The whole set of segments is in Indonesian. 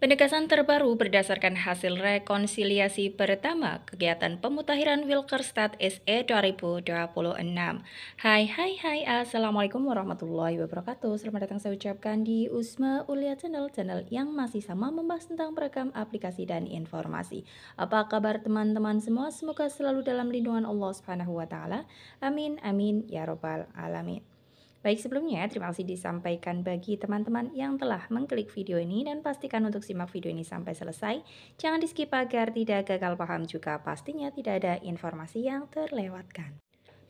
Penegasan terbaru berdasarkan hasil rekonsiliasi pertama kegiatan pemutahiran Wilkerstad SE 2026. Hai, Assalamualaikum warahmatullahi wabarakatuh. Selamat datang saya ucapkan di Usma Ulia channel yang masih sama membahas tentang beragam aplikasi dan informasi. Apa kabar teman-teman semua? Semoga selalu dalam lindungan Allah Subhanahu wa taala. Amin amin ya robbal alamin. Baik, sebelumnya terima kasih disampaikan bagi teman-teman yang telah mengklik video ini dan pastikan untuk simak video ini sampai selesai. Jangan di skip agar tidak gagal paham, juga pastinya tidak ada informasi yang terlewatkan.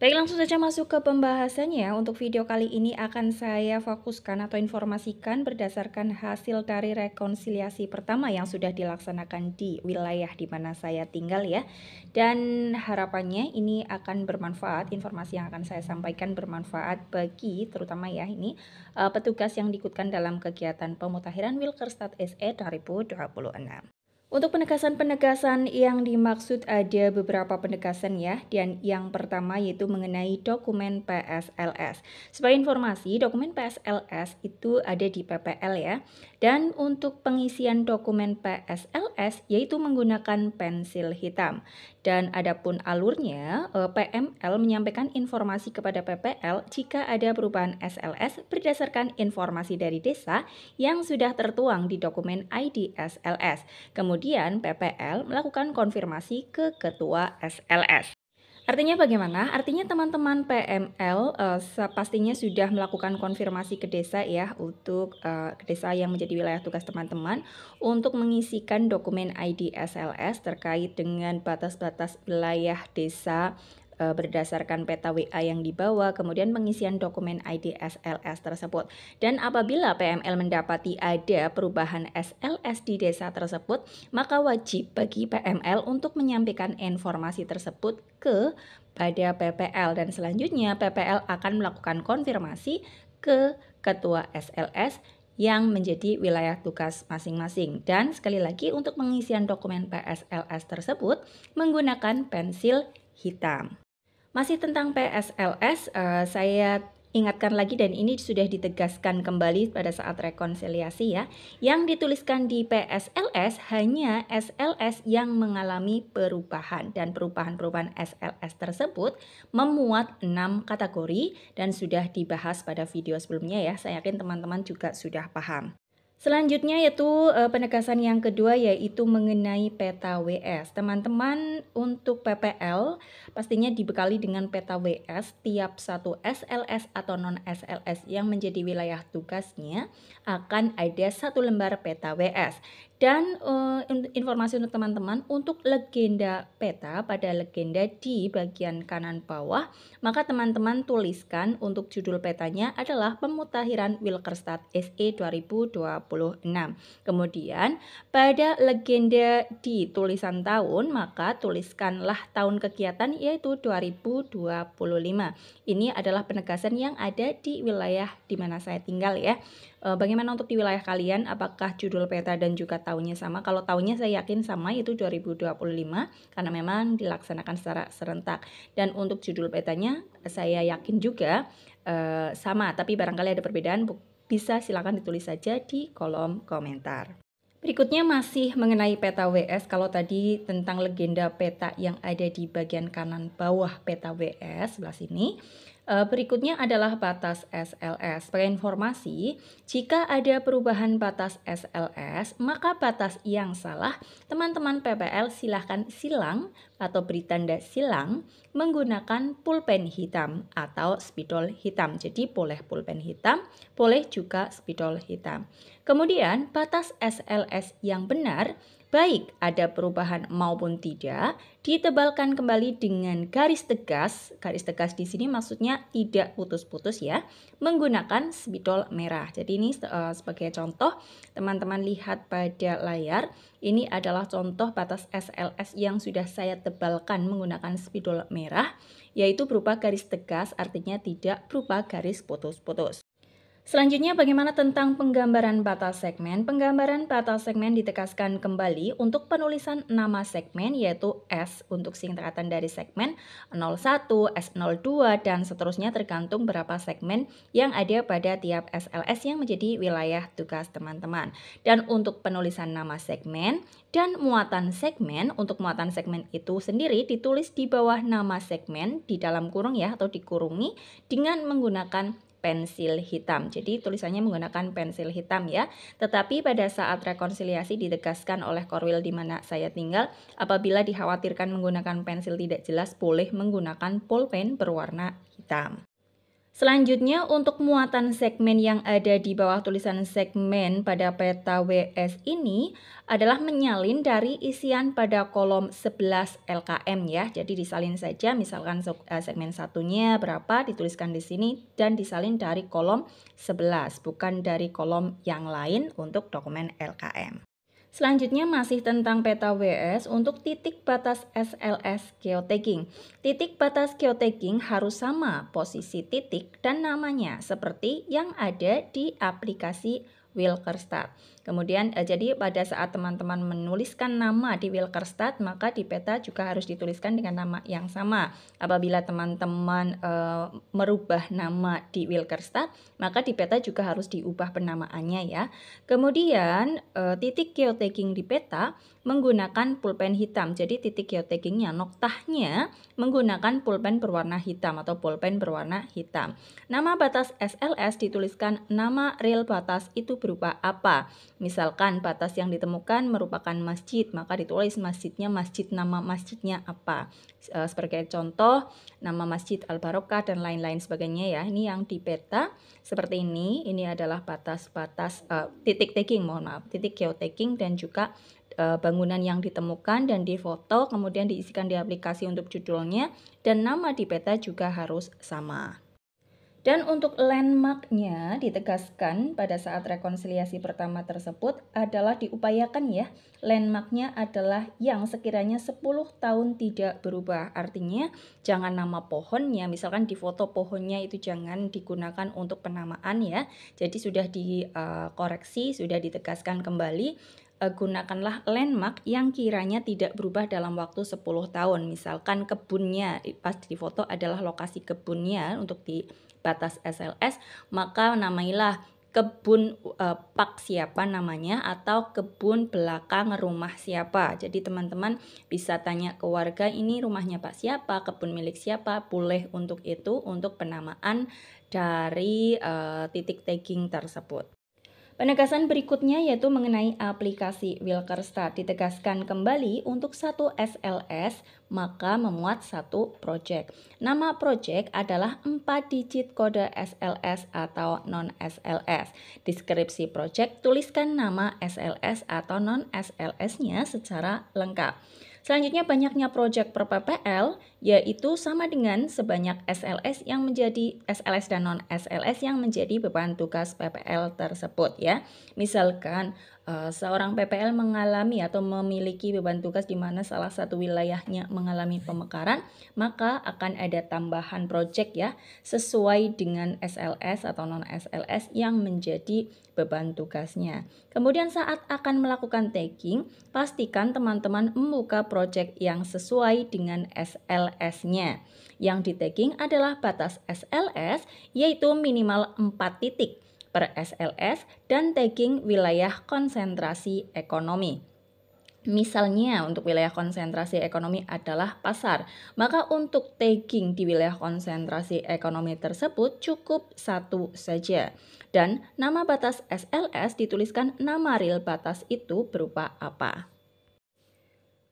Baik, langsung saja masuk ke pembahasannya. Untuk video kali ini akan saya fokuskan atau informasikan berdasarkan hasil dari rekonsiliasi pertama yang sudah dilaksanakan di wilayah di mana saya tinggal ya. Dan harapannya ini akan bermanfaat, informasi yang akan saya sampaikan bermanfaat bagi terutama ya ini petugas yang diikutkan dalam kegiatan pemutahiran Wilkerstad SE 2026. Untuk penegasan-penegasan yang dimaksud ada beberapa penegasan ya, dan yang pertama yaitu mengenai dokumen PSLS. Sebagai informasi, dokumen PSLS itu ada di PPL ya, dan untuk pengisian dokumen PSLS yaitu menggunakan pensil hitam. Dan adapun alurnya, PML menyampaikan informasi kepada PPL jika ada perubahan SLS berdasarkan informasi dari desa yang sudah tertuang di dokumen ID SLS. Kemudian PPL melakukan konfirmasi ke ketua SLS. Artinya bagaimana? Artinya teman-teman PML pastinya sudah melakukan konfirmasi ke desa ya, untuk ke desa yang menjadi wilayah tugas teman-teman untuk mengisikan dokumen ID SLS terkait dengan batas-batas wilayah desa berdasarkan peta WA yang dibawa, kemudian pengisian dokumen ID SLS tersebut. Dan apabila PML mendapati ada perubahan SLS di desa tersebut, maka wajib bagi PML untuk menyampaikan informasi tersebut kepada PPL, dan selanjutnya PPL akan melakukan konfirmasi ke ketua SLS yang menjadi wilayah tugas masing-masing. Dan sekali lagi, untuk pengisian dokumen PSLS tersebut menggunakan pensil hitam. Masih tentang PSLS, saya ingatkan lagi, dan ini sudah ditegaskan kembali pada saat rekonsiliasi ya. Yang dituliskan di PSLS hanya SLS yang mengalami perubahan, dan perubahan-perubahan SLS tersebut memuat 6 kategori dan sudah dibahas pada video sebelumnya ya. Saya yakin teman-teman juga sudah paham. Selanjutnya yaitu penegasan yang kedua yaitu mengenai peta WS. Teman-teman, untuk PPL pastinya dibekali dengan peta WS. Tiap satu SLS atau non SLS yang menjadi wilayah tugasnya akan ada satu lembar peta WS. Dan informasi untuk teman-teman, untuk legenda peta, pada legenda di bagian kanan bawah, maka teman-teman tuliskan untuk judul petanya adalah Pemutahiran Wilkerstad SE 2026. Kemudian pada legenda di tulisan tahun, maka tuliskanlah tahun kegiatan yaitu 2025. Ini adalah penegasan yang ada di wilayah di mana saya tinggal ya. Bagaimana untuk di wilayah kalian? Apakah judul peta dan juga tahunnya sama? Kalau tahunnya saya yakin sama, yaitu 2025, karena memang dilaksanakan secara serentak. Dan untuk judul petanya saya yakin juga sama, tapi barangkali ada perbedaan, bisa silakan ditulis saja di kolom komentar. Berikutnya masih mengenai peta WS. Kalau tadi tentang legenda peta yang ada di bagian kanan bawah peta WS sebelah sini, berikutnya adalah batas SLS. Sebagai informasi, jika ada perubahan batas SLS, maka batas yang salah teman-teman PPL silahkan silang atau beri tanda silang menggunakan pulpen hitam atau spidol hitam. Jadi boleh pulpen hitam, boleh juga spidol hitam. Kemudian batas SLS yang benar, baik ada perubahan maupun tidak, ditebalkan kembali dengan garis tegas. Garis tegas di sini maksudnya tidak putus-putus ya, menggunakan spidol merah. Jadi ini sebagai contoh, teman-teman lihat pada layar, ini adalah contoh batas SLS yang sudah saya tebalkan menggunakan spidol merah, yaitu berupa garis tegas, artinya tidak berupa garis putus-putus. Selanjutnya, bagaimana tentang penggambaran batas segmen? Penggambaran batas segmen ditegaskan kembali untuk penulisan nama segmen yaitu S untuk singkatan dari segmen 01, S02, dan seterusnya tergantung berapa segmen yang ada pada tiap SLS yang menjadi wilayah tugas teman-teman. Dan untuk penulisan nama segmen dan muatan segmen, untuk muatan segmen itu sendiri ditulis di bawah nama segmen di dalam kurung ya atau dikurungi dengan menggunakan pensil hitam. Jadi tulisannya menggunakan pensil hitam ya. Tetapi pada saat rekonsiliasi ditegaskan oleh Korwil di mana saya tinggal, apabila dikhawatirkan menggunakan pensil tidak jelas, boleh menggunakan pulpen berwarna hitam. Selanjutnya, untuk muatan segmen yang ada di bawah tulisan segmen pada peta WS ini adalah menyalin dari isian pada kolom 11 LKM ya. Jadi disalin saja, misalkan segmen satunya berapa dituliskan di sini dan disalin dari kolom 11, bukan dari kolom yang lain untuk dokumen LKM. Selanjutnya masih tentang peta WS untuk titik batas SLS geotagging. Titik batas geotagging harus sama posisi titik dan namanya seperti yang ada di aplikasi Wilkerstat. Kemudian jadi pada saat teman-teman menuliskan nama di Wilkerstat, maka di peta juga harus dituliskan dengan nama yang sama. Apabila teman-teman merubah nama di Wilkerstat, maka di peta juga harus diubah penamaannya ya. Kemudian titik geotagging di peta menggunakan pulpen hitam. Jadi titik geotaggingnya, noktahnya menggunakan pulpen berwarna hitam atau pulpen berwarna hitam. Nama batas SLS dituliskan nama real batas itu berupa apa. Misalkan batas yang ditemukan merupakan masjid, maka ditulis masjidnya nama masjidnya apa. Sebagai contoh, nama Masjid Al-Barokah dan lain-lain sebagainya ya. Ini yang di peta seperti ini adalah batas-batas titik tagging, titik geotagging dan juga bangunan yang ditemukan dan difoto, kemudian diisikan di aplikasi untuk judulnya, dan nama di peta juga harus sama. Dan untuk landmarknya ditegaskan pada saat rekonsiliasi pertama tersebut adalah diupayakan ya. Landmarknya adalah yang sekiranya 10 tahun tidak berubah. Artinya jangan nama pohonnya, misalkan di foto pohonnya itu jangan digunakan untuk penamaan ya. Jadi sudah dikoreksi, sudah ditegaskan kembali. Gunakanlah landmark yang kiranya tidak berubah dalam waktu 10 tahun. Misalkan kebunnya, pas di foto adalah lokasi kebunnya untuk di batas SLS, maka namailah kebun pak siapa namanya atau kebun belakang rumah siapa. Jadi teman-teman bisa tanya ke warga, ini rumahnya Pak siapa, kebun milik siapa, boleh untuk itu untuk penamaan dari titik tagging tersebut. Penegasan berikutnya yaitu mengenai aplikasi Wilkerstat. Ditegaskan kembali untuk satu SLS maka memuat satu project. Nama project adalah 4 digit kode SLS atau non-SLS. Deskripsi project tuliskan nama SLS atau non-SLS-nya secara lengkap. Selanjutnya banyaknya proyek per PPL yaitu sama dengan sebanyak SLS yang menjadi SLS dan non SLS yang menjadi beban tugas PPL tersebut ya. Misalkan seorang PPL mengalami atau memiliki beban tugas di mana salah satu wilayahnya mengalami pemekaran, maka akan ada tambahan proyek ya sesuai dengan SLS atau non SLS yang menjadi beban tugasnya. Kemudian saat akan melakukan tagging, pastikan teman-teman membuka proyek yang sesuai dengan SLS-nya. Yang di tagging adalah batas SLS yaitu minimal 4 titik per SLS dan tagging wilayah konsentrasi ekonomi. Misalnya untuk wilayah konsentrasi ekonomi adalah pasar, maka untuk tagging di wilayah konsentrasi ekonomi tersebut cukup satu saja. Dan nama batas SLS dituliskan nama real batas itu berupa apa.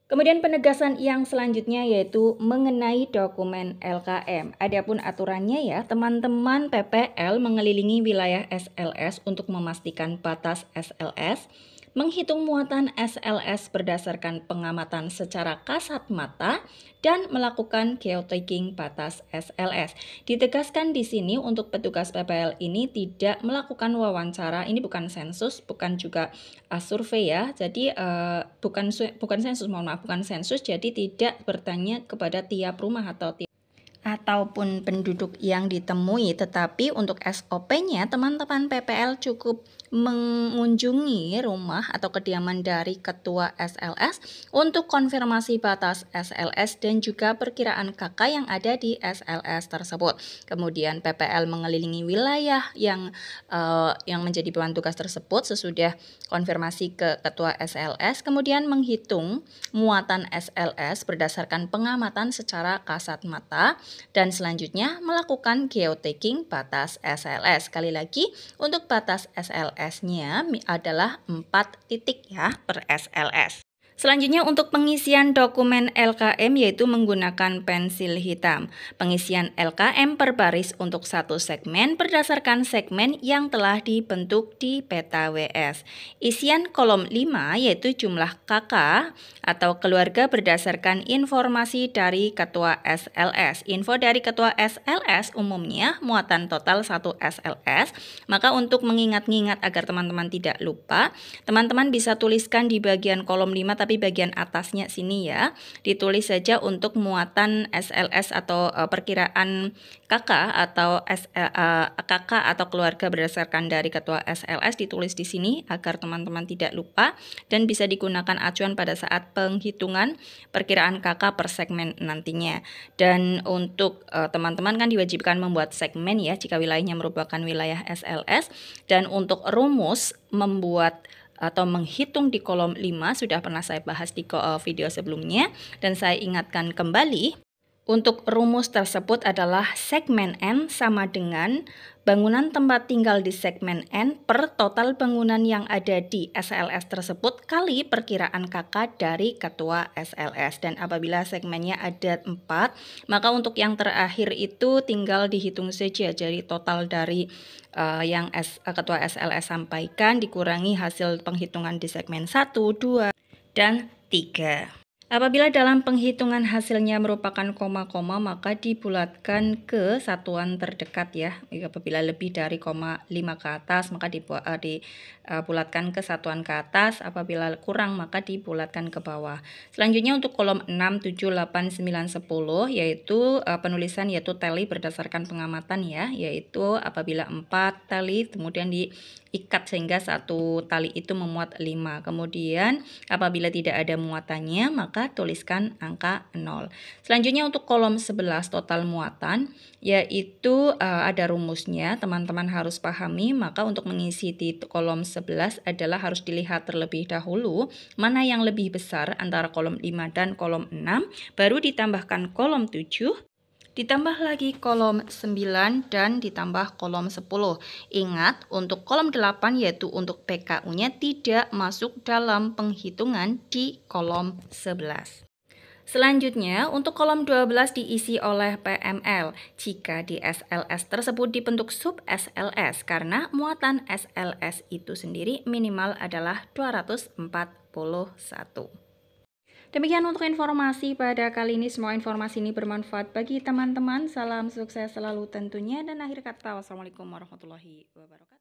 Kemudian penegasan yang selanjutnya yaitu mengenai dokumen LKM. Adapun aturannya ya, teman-teman PPL mengelilingi wilayah SLS untuk memastikan batas SLS, menghitung muatan SLS berdasarkan pengamatan secara kasat mata, dan melakukan geotagging batas SLS. Ditegaskan di sini untuk petugas PPL ini tidak melakukan wawancara, ini bukan sensus, bukan juga survei ya. Jadi bukan sensus, mohon maaf, bukan sensus, jadi tidak bertanya kepada tiap rumah atau tiap. ataupun penduduk yang ditemui, tetapi untuk SOP-nya teman-teman PPL cukup mengunjungi rumah atau kediaman dari ketua SLS untuk konfirmasi batas SLS dan juga perkiraan KK yang ada di SLS tersebut. Kemudian PPL mengelilingi wilayah yang menjadi beban tugas tersebut sesudah konfirmasi ke ketua SLS, kemudian menghitung muatan SLS berdasarkan pengamatan secara kasat mata, dan selanjutnya melakukan geotagging batas SLS. Sekali lagi, untuk batas SLS-nya adalah 4 titik ya per SLS. Selanjutnya untuk pengisian dokumen LKM yaitu menggunakan pensil hitam. Pengisian LKM per baris untuk satu segmen berdasarkan segmen yang telah dibentuk di peta WS. Isian kolom 5 yaitu jumlah KK atau keluarga berdasarkan informasi dari ketua SLS. Info dari ketua SLS umumnya muatan total 1 SLS. Maka untuk mengingat-ingat agar teman-teman tidak lupa, teman-teman bisa tuliskan di bagian kolom 5 tapi bagian atasnya sini ya, ditulis saja untuk muatan SLS atau perkiraan KK atau KK atau keluarga berdasarkan dari ketua SLS, ditulis di sini agar teman-teman tidak lupa dan bisa digunakan acuan pada saat penghitungan perkiraan KK per segmen nantinya. Dan untuk teman-teman kan diwajibkan membuat segmen ya jika wilayahnya merupakan wilayah SLS, dan untuk rumus membuat atau menghitung di kolom 5 sudah pernah saya bahas di video sebelumnya, dan saya ingatkan kembali. Untuk rumus tersebut adalah segmen N sama dengan bangunan tempat tinggal di segmen N per total bangunan yang ada di SLS tersebut kali perkiraan KK dari ketua SLS. Dan apabila segmennya ada 4, maka untuk yang terakhir itu tinggal dihitung saja. Jadi total dari yang ketua SLS sampaikan dikurangi hasil penghitungan di segmen 1, 2, dan 3. Apabila dalam penghitungan hasilnya merupakan koma-koma, maka dibulatkan ke satuan terdekat ya. Apabila lebih dari koma 5 ke atas, maka dibulatkan ke satuan ke atas. Apabila kurang, maka dibulatkan ke bawah. Selanjutnya untuk kolom 6, 7, 8, 9, 10, yaitu penulisan yaitu tally berdasarkan pengamatan ya. Yaitu apabila 4 tally, kemudian diikat sehingga satu tali itu memuat 5. Kemudian apabila tidak ada muatannya, maka tuliskan angka 0. Selanjutnya untuk kolom 11 total muatan, yaitu ada rumusnya, teman-teman harus pahami. Maka untuk mengisi di kolom 11 adalah harus dilihat terlebih dahulu mana yang lebih besar antara kolom 5 dan kolom 6, baru ditambahkan kolom 7, ditambah lagi kolom 9 dan ditambah kolom 10. Ingat, untuk kolom 8 yaitu untuk PKU-nya tidak masuk dalam penghitungan di kolom 11. Selanjutnya, untuk kolom 12 diisi oleh PML jika di SLS tersebut dibentuk sub SLS karena muatan SLS itu sendiri minimal adalah 241. Demikian untuk informasi pada kali ini. Semua informasi ini bermanfaat bagi teman-teman. Salam sukses selalu tentunya, dan akhir kata wassalamualaikum warahmatullahi wabarakatuh.